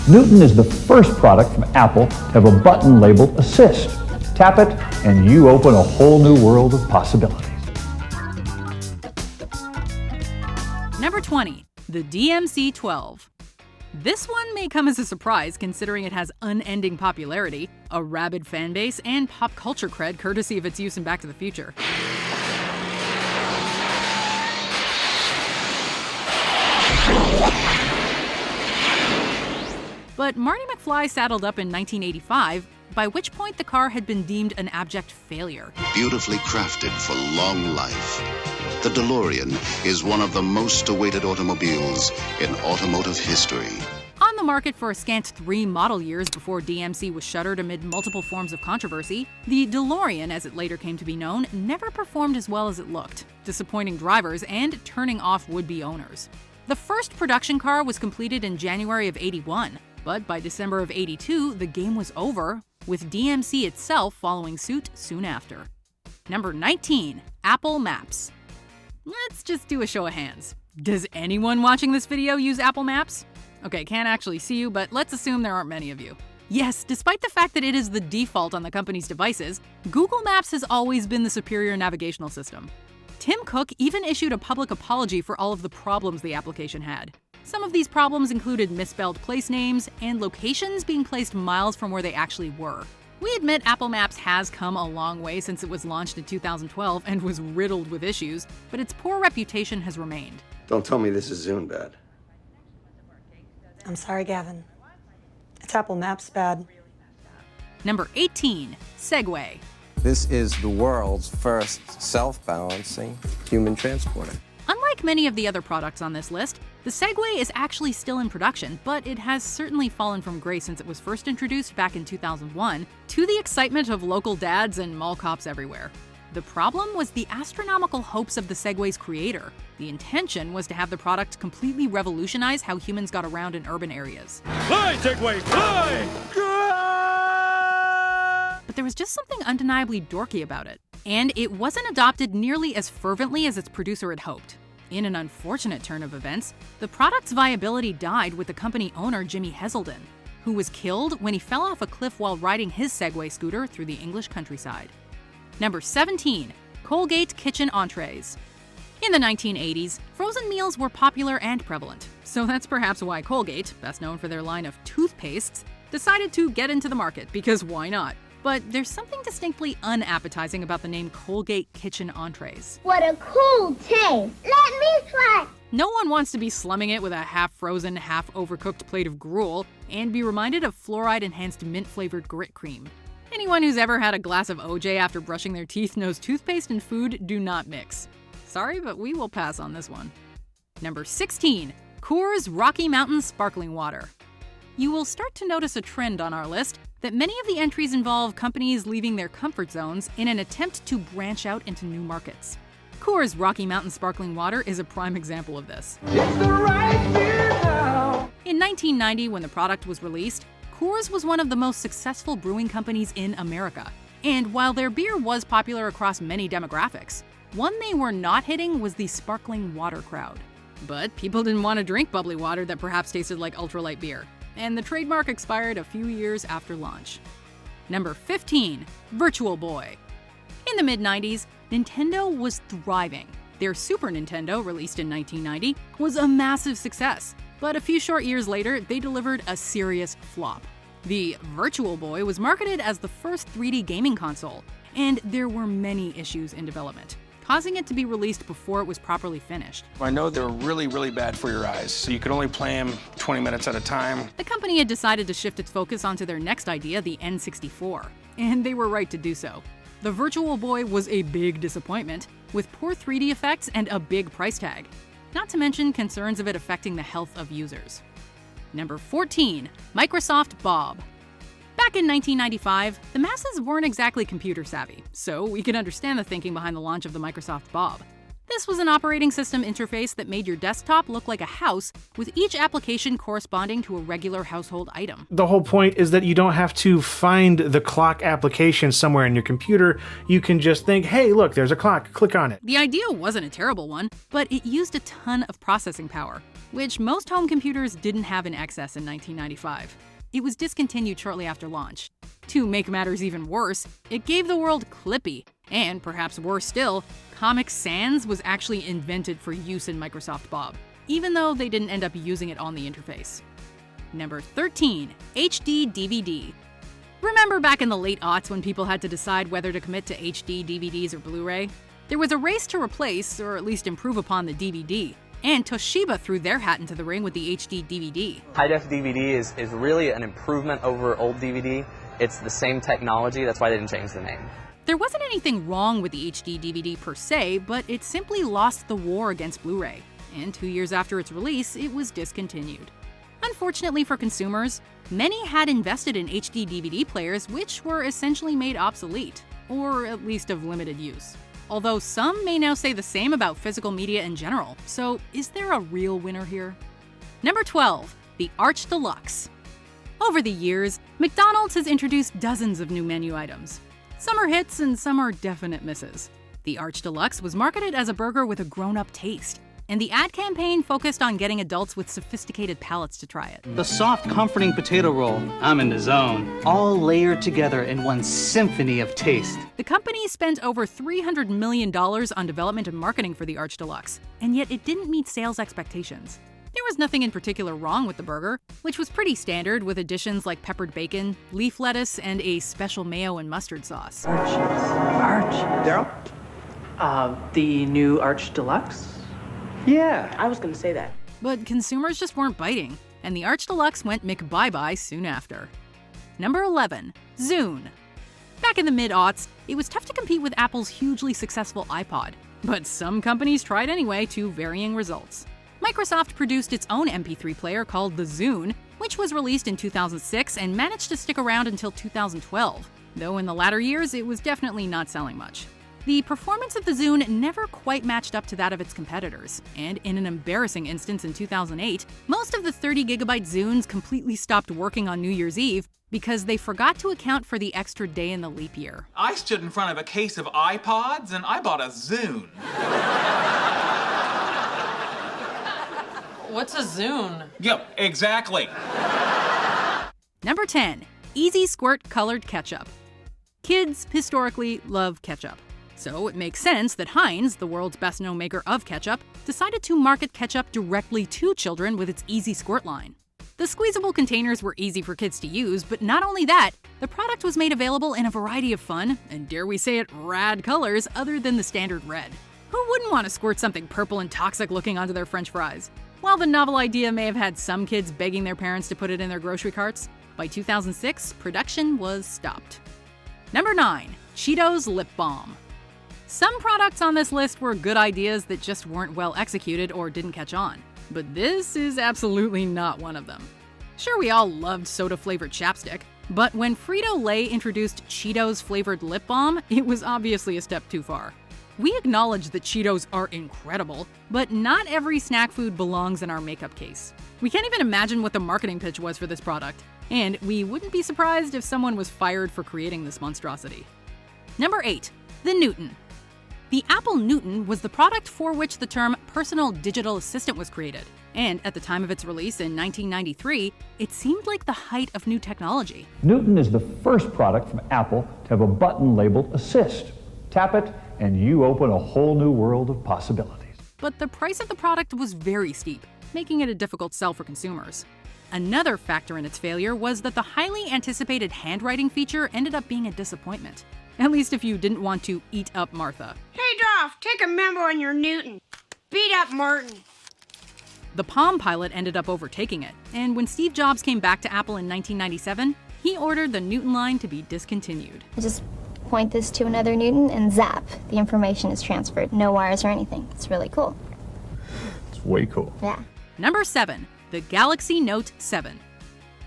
Newton is the first product from Apple to have a button labeled Assist. Tap it, and you open a whole new world of possibilities. Number 20, the DMC-12. This one may come as a surprise considering it has unending popularity, a rabid fan base, and pop culture cred courtesy of its use in Back to the Future. But Marty McFly saddled up in 1985, by which point the car had been deemed an abject failure. Beautifully crafted for long life, the DeLorean is one of the most awaited automobiles in automotive history. On the market for a scant 3 model years before DMC was shuttered amid multiple forms of controversy, the DeLorean, as it later came to be known, never performed as well as it looked, disappointing drivers and turning off would-be owners. The first production car was completed in January of '81, but by December of '82, the game was over, with DMC itself following suit soon after. Number 19, Apple Maps. Let's just do a show of hands. Does anyone watching this video use Apple Maps? Okay, can't actually see you, but let's assume there aren't many of you. Yes, despite the fact that it is the default on the company's devices, Google Maps has always been the superior navigational system. Tim Cook even issued a public apology for all of the problems the application had. Some of these problems included misspelled place names and locations being placed miles from where they actually were. We admit Apple Maps has come a long way since it was launched in 2012 and was riddled with issues, but its poor reputation has remained. Don't tell me this is Zune bad. I'm sorry, Gavin. It's Apple Maps bad. Number 18, Segway. This is the world's first self-balancing human transporter. Unlike many of the other products on this list, the Segway is actually still in production, but it has certainly fallen from grace since it was first introduced back in 2001, to the excitement of local dads and mall cops everywhere. The problem was the astronomical hopes of the Segway's creator. The intention was to have the product completely revolutionize how humans got around in urban areas. Fly, Segway, fly! But there was just something undeniably dorky about it, and it wasn't adopted nearly as fervently as its producer had hoped. In an unfortunate turn of events, the product's viability died with the company owner Jimmy Heselden, who was killed when he fell off a cliff while riding his Segway scooter through the English countryside. Number 17, Colgate Kitchen Entrees. In the 1980s, frozen meals were popular and prevalent, so that's perhaps why Colgate, best known for their line of toothpastes, decided to get into the market, because why not? But there's something distinctly unappetizing about the name Colgate Kitchen Entrees. What a cool taste! Let me try! No one wants to be slumming it with a half-frozen, half-overcooked plate of gruel and be reminded of fluoride-enhanced mint-flavored grit cream. Anyone who's ever had a glass of OJ after brushing their teeth knows toothpaste and food do not mix. Sorry, but we will pass on this one. Number 16, Coors Rocky Mountain Sparkling Water. You will start to notice a trend on our list that many of the entries involve companies leaving their comfort zones in an attempt to branch out into new markets. Coors Rocky Mountain Sparkling Water is a prime example of this. In 1990, when the product was released, Coors was one of the most successful brewing companies in America. And while their beer was popular across many demographics, one they were not hitting was the sparkling water crowd. But people didn't want to drink bubbly water that perhaps tasted like ultralight beer, and the trademark expired a few years after launch. Number 15, Virtual Boy. In the mid-90s, Nintendo was thriving. Their Super Nintendo, released in 1990, was a massive success, but a few short years later, they delivered a serious flop. The Virtual Boy was marketed as the first 3D gaming console, and there were many issues in development, causing it to be released before it was properly finished. I know they're really bad for your eyes, so you could only play them 20 minutes at a time. The company had decided to shift its focus onto their next idea, the N64, and they were right to do so. The Virtual Boy was a big disappointment, with poor 3D effects and a big price tag, not to mention concerns of it affecting the health of users. Number 14, Microsoft Bob. Back in 1995, the masses weren't exactly computer savvy, so we can understand the thinking behind the launch of the Microsoft Bob. This was an operating system interface that made your desktop look like a house, with each application corresponding to a regular household item. The whole point is that you don't have to find the clock application somewhere in your computer. You can just think, hey, look, there's a clock, click on it. The idea wasn't a terrible one, but it used a ton of processing power, which most home computers didn't have in excess in 1995. It was discontinued shortly after launch. To make matters even worse, it gave the world Clippy, and perhaps worse still, Comic Sans was actually invented for use in Microsoft Bob, even though they didn't end up using it on the interface. Number 13, HD DVD. Remember back in the late aughts when people had to decide whether to commit to HD DVDs or Blu-ray? There was a race to replace, or at least improve upon, the DVD, and Toshiba threw their hat into the ring with the HD DVD. High-def DVD is really an improvement over old DVD. It's the same technology, that's why they didn't change the name. There wasn't anything wrong with the HD DVD per se, but it simply lost the war against Blu-ray, and 2 years after its release, it was discontinued. Unfortunately for consumers, many had invested in HD DVD players which were essentially made obsolete, or at least of limited use. Although some may now say the same about physical media in general, so is there a real winner here? Number 12, the Arch Deluxe. Over the years, McDonald's has introduced dozens of new menu items. Some are hits and some are definite misses. The Arch Deluxe was marketed as a burger with a grown-up taste, and the ad campaign focused on getting adults with sophisticated palates to try it. The soft, comforting potato roll, I'm in the zone, all layered together in one symphony of taste. The company spent over $300 million on development and marketing for the Arch Deluxe, and yet it didn't meet sales expectations. There was nothing in particular wrong with the burger, which was pretty standard with additions like peppered bacon, leaf lettuce, and a special mayo and mustard sauce. Arch. Daryl? The new Arch Deluxe? Yeah. I was gonna say that. But consumers just weren't biting, and the Arch Deluxe went McBye-bye soon after. Number 11, Zune. Back in the mid-aughts, it was tough to compete with Apple's hugely successful iPod, but some companies tried anyway to varying results. Microsoft produced its own MP3 player called the Zune, which was released in 2006 and managed to stick around until 2012, though in the latter years it was definitely not selling much. The performance of the Zune never quite matched up to that of its competitors, and in an embarrassing instance in 2008, most of the 30GB Zunes completely stopped working on New Year's Eve because they forgot to account for the extra day in the leap year. I stood in front of a case of iPods and I bought a Zune. What's a Zune? Yep, exactly. Number 10, Easy Squirt Colored Ketchup. Kids, historically, love ketchup. So it makes sense that Heinz, the world's best-known maker of ketchup, decided to market ketchup directly to children with its Easy Squirt line. The squeezable containers were easy for kids to use, but not only that, the product was made available in a variety of fun, and dare we say it, rad colors other than the standard red. Who wouldn't want to squirt something purple and toxic looking onto their French fries? While the novel idea may have had some kids begging their parents to put it in their grocery carts, by 2006, production was stopped. Number 9, Cheetos Lip Balm. Some products on this list were good ideas that just weren't well executed or didn't catch on, but this is absolutely not one of them. Sure, we all loved soda-flavored chapstick, but when Frito-Lay introduced Cheetos-flavored lip balm, it was obviously a step too far. We acknowledge that Cheetos are incredible, but not every snack food belongs in our makeup case. We can't even imagine what the marketing pitch was for this product, and we wouldn't be surprised if someone was fired for creating this monstrosity. Number 8, the Newton. The Apple Newton was the product for which the term personal digital assistant was created, and at the time of its release in 1993, it seemed like the height of new technology. Newton is the first product from Apple to have a button labeled Assist. Tap it, and you open a whole new world of possibilities. But the price of the product was very steep, making it a difficult sell for consumers. Another factor in its failure was that the highly anticipated handwriting feature ended up being a disappointment. At least if you didn't want to eat up Martha. Hey Dolph, take a memo on your Newton. Beat up Martin. The Palm Pilot ended up overtaking it, and when Steve Jobs came back to Apple in 1997, he ordered the Newton line to be discontinued. Just point this to another Newton and zap, the information is transferred. No wires or anything. It's really cool. It's way cool. Yeah. Number 7, the Galaxy Note 7.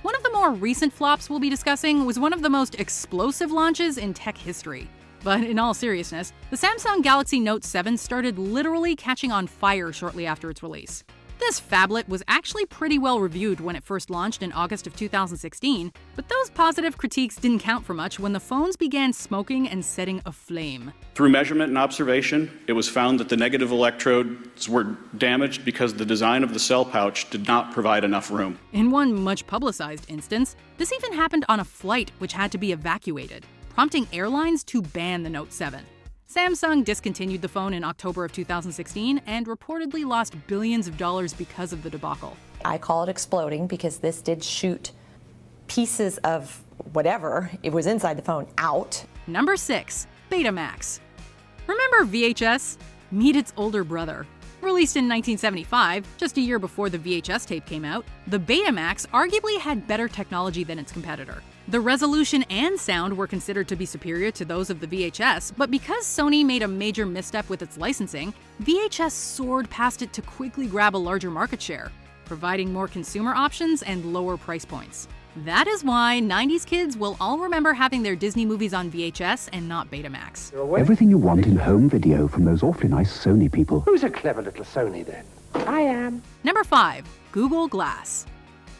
One of the more recent flops we'll be discussing was one of the most explosive launches in tech history. But in all seriousness, the Samsung Galaxy Note 7 started literally catching on fire shortly after its release. This phablet was actually pretty well reviewed when it first launched in August of 2016, but those positive critiques didn't count for much when the phones began smoking and setting aflame. Through measurement and observation, it was found that the negative electrodes were damaged because the design of the cell pouch did not provide enough room. In one much publicized instance, this even happened on a flight which had to be evacuated, prompting airlines to ban the Note 7. Samsung discontinued the phone in October of 2016 and reportedly lost billions of dollars because of the debacle. I call it exploding because this did shoot pieces of whatever it was inside the phone out. Number 6. Betamax. Remember VHS? Meet its older brother. Released in 1975, just a year before the VHS tape came out, the Betamax arguably had better technology than its competitor. The resolution and sound were considered to be superior to those of the VHS, but because Sony made a major misstep with its licensing, VHS soared past it to quickly grab a larger market share, providing more consumer options and lower price points. That is why 90s kids will all remember having their Disney movies on VHS and not Betamax. Everything you want in home video from those awfully nice Sony people. Who's a clever little Sony then? I am. Number 5. Google Glass.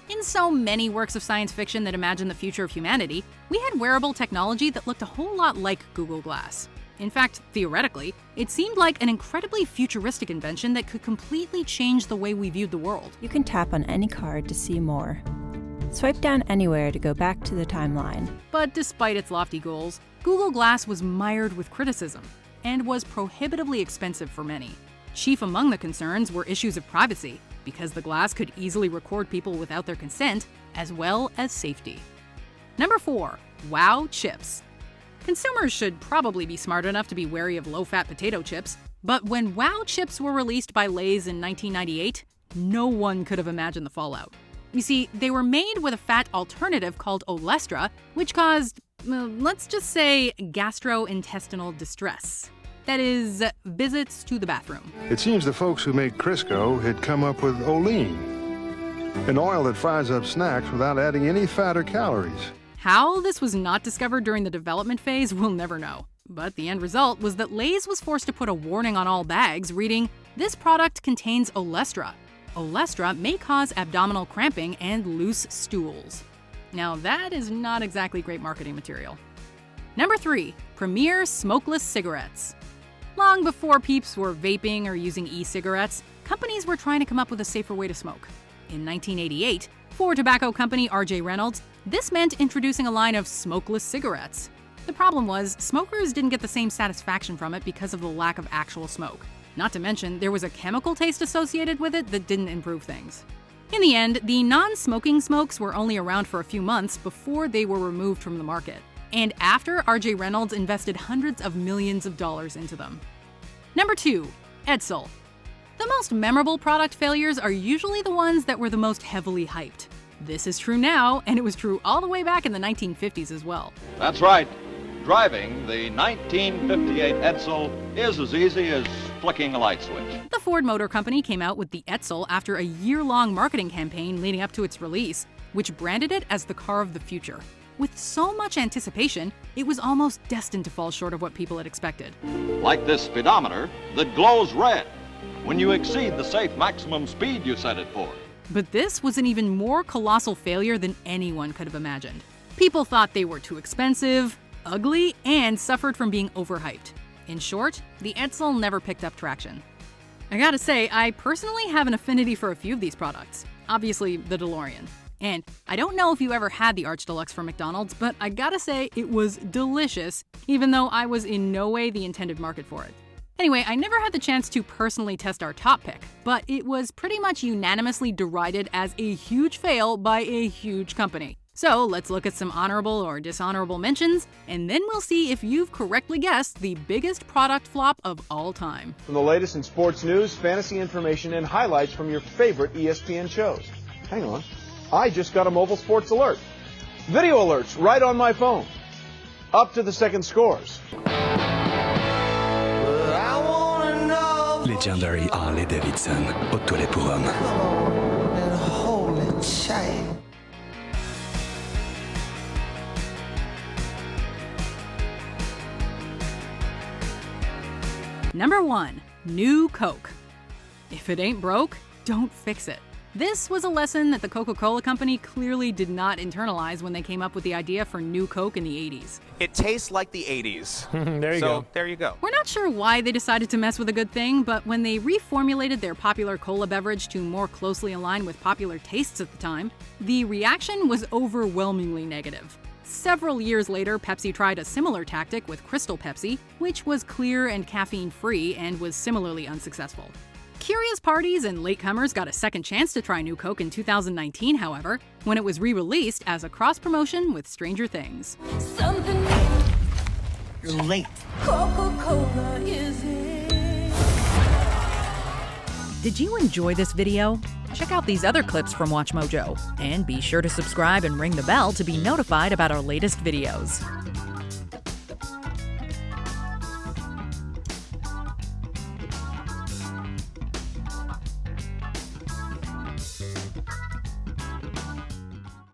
In so many works of science fiction that imagine the future of humanity, we had wearable technology that looked a whole lot like Google Glass. In fact, theoretically, it seemed like an incredibly futuristic invention that could completely change the way we viewed the world. You can tap on any card to see more. Swipe down anywhere to go back to the timeline. But despite its lofty goals, Google Glass was mired with criticism and was prohibitively expensive for many. Chief among the concerns were issues of privacy, because the glass could easily record people without their consent, as well as safety. Number 4. Wow chips. Consumers should probably be smart enough to be wary of low-fat potato chips, but when Wow chips were released by Lay's in 1998, no one could have imagined the fallout. You see, they were made with a fat alternative called olestra, which caused, let's just say, gastrointestinal distress. That is, visits to the bathroom. It seems the folks who made Crisco had come up with Olean, an oil that fries up snacks without adding any fat or calories. How this was not discovered during the development phase, we'll never know. But the end result was that Lay's was forced to put a warning on all bags reading, "This product contains olestra. Olestra may cause abdominal cramping and loose stools." Now that is not exactly great marketing material. Number 3. Premier Smokeless Cigarettes. Long before peeps were vaping or using e-cigarettes, companies were trying to come up with a safer way to smoke. In 1988, for tobacco company R.J. Reynolds, this meant introducing a line of smokeless cigarettes. The problem was, smokers didn't get the same satisfaction from it because of the lack of actual smoke. Not to mention, there was a chemical taste associated with it that didn't improve things. In the end, the non-smoking smokes were only around for a few months before they were removed from the market. And after R.J. Reynolds invested hundreds of millions of dollars into them. Number 2. Edsel. The most memorable product failures are usually the ones that were the most heavily hyped. This is true now, and it was true all the way back in the 1950s as well. That's right. Driving the 1958 Edsel is as easy as flicking a light switch. The Ford Motor Company came out with the Edsel after a year-long marketing campaign leading up to its release, which branded it as the car of the future. With so much anticipation, it was almost destined to fall short of what people had expected. Like this speedometer that glows red when you exceed the safe maximum speed you set it for. But this was an even more colossal failure than anyone could have imagined. People thought they were too expensive, ugly, and suffered from being overhyped. In short, the Edsel never picked up traction. I gotta say, I personally have an affinity for a few of these products. Obviously, the DeLorean. And I don't know if you ever had the Arch Deluxe from McDonald's, but I gotta say it was delicious, even though I was in no way the intended market for it. Anyway, I never had the chance to personally test our top pick, but it was pretty much unanimously derided as a huge fail by a huge company. So let's look at some honorable or dishonorable mentions, and then we'll see if you've correctly guessed the biggest product flop of all time. From the latest in sports news, fantasy information, and highlights from your favorite ESPN shows. Hang on. I just got a mobile sports alert. Video alerts right on my phone. Up to the second scores. Legendary Harley Davidson, au toilette pour hommes. Number 1. New Coke. If it ain't broke, don't fix it. This was a lesson that the Coca-Cola Company clearly did not internalize when they came up with the idea for New Coke in the 80s. It tastes like the 80s. There you go. There you go. We're not sure why they decided to mess with a good thing, but when they reformulated their popular cola beverage to more closely align with popular tastes at the time, the reaction was overwhelmingly negative. Several years later, Pepsi tried a similar tactic with Crystal Pepsi, which was clear and caffeine-free and was similarly unsuccessful. Curious parties and latecomers got a second chance to try New Coke in 2019, however, when it was re-released as a cross-promotion with Stranger Things. You're late. Coca-Cola is it. Did you enjoy this video? Check out these other clips from WatchMojo, and be sure to subscribe and ring the bell to be notified about our latest videos.